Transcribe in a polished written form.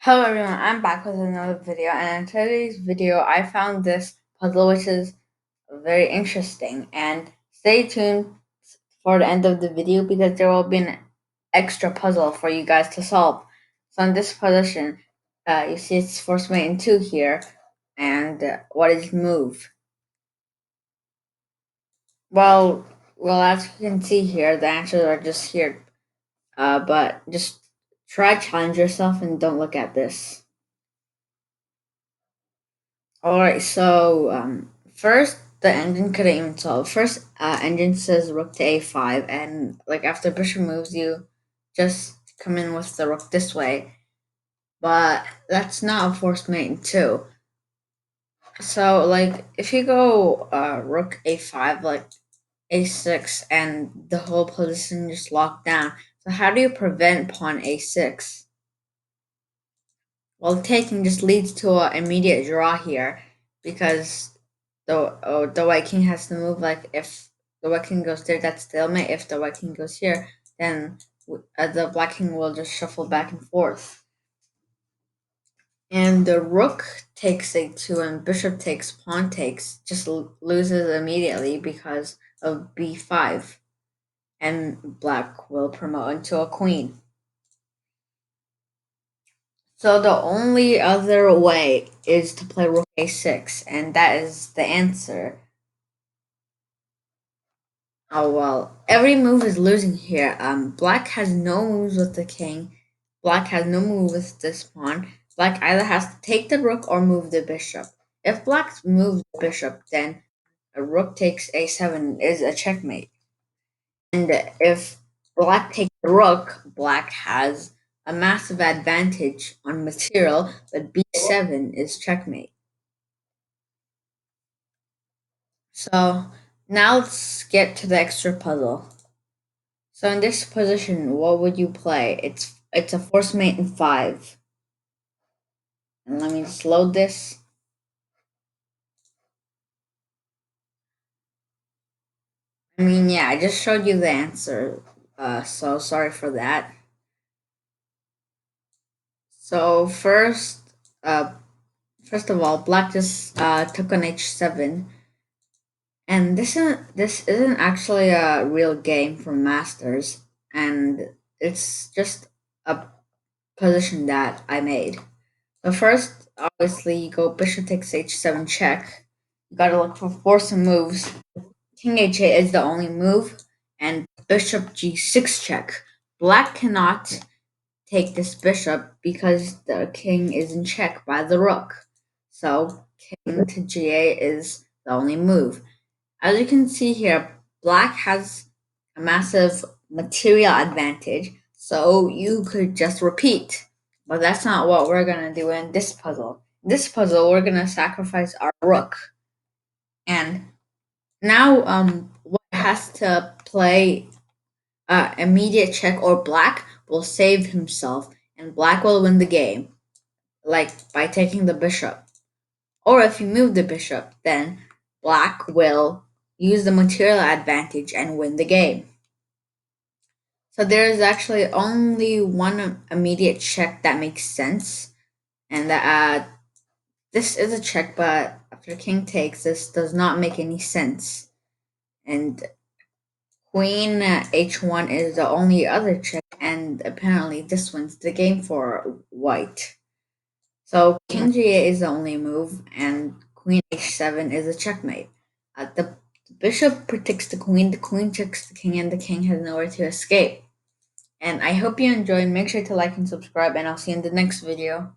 Hello everyone, I'm back with another video, and in today's video I found this puzzle which is very interesting, and stay tuned for the end of the video because there will be an extra puzzle for you guys to solve. So in this position, you see it's force mate in 2 here, and what is move? Well, as you can see here, the answers are just here, but just try challenge yourself and don't look at this. All right, so first the engine couldn't even solve. First, engine says rook to a5, and like after bishop moves, you just come in with the rook this way. But that's not a forced mate in two. So like if you go rook a5, like a6, and the whole position just locked down. So how do you prevent pawn a6? Well, taking just leads to an immediate draw here because the white king has to move. Like if the white king goes there, that's stalemate. If the white king goes here, then the black king will just shuffle back and forth. And the rook takes a2 and bishop takes pawn takes just loses immediately because of b5, and black will promote into a queen. So the only other way is to play rook a6, and that is the answer. Oh well, every move is losing here. Black has no moves with the king. Black has no move with this pawn. Black either has to take the rook or move the bishop. If black moves the bishop, then a rook takes a7 is a checkmate. And if black takes the rook, black has a massive advantage on material, but b7 is checkmate. So now let's get to the extra puzzle. So in this position, what would you play? It's a force mate in 5. And let me just load this. I mean, yeah, I just showed you the answer. So sorry for that. So first of all, black just took on h7, and this isn't actually a real game from Masters, and it's just a position that I made. So first, obviously, you go bishop takes h7 check. You gotta look for some moves. King h8 is the only move, and bishop g6 check. Black cannot take this bishop because the king is in check by the rook. So king to g8 is the only move. As you can see here, black has a massive material advantage, so you could just repeat. But that's not what we're gonna do in this puzzle. In this puzzle, we're gonna sacrifice our rook. And now white has to play immediate check, or black will save himself and black will win the game, like by taking the bishop. Or if you move the bishop, then black will use the material advantage and win the game. So there is actually only one immediate check that makes sense, and that this is a check, but after king takes, this does not make any sense. And queen h1 is the only other check, and apparently this wins the game for white. So king g8 is the only move, and queen h7 is a checkmate. The bishop protects the queen checks the king, and the king has nowhere to escape. And I hope you enjoyed. Make sure to like and subscribe, and I'll see you in the next video.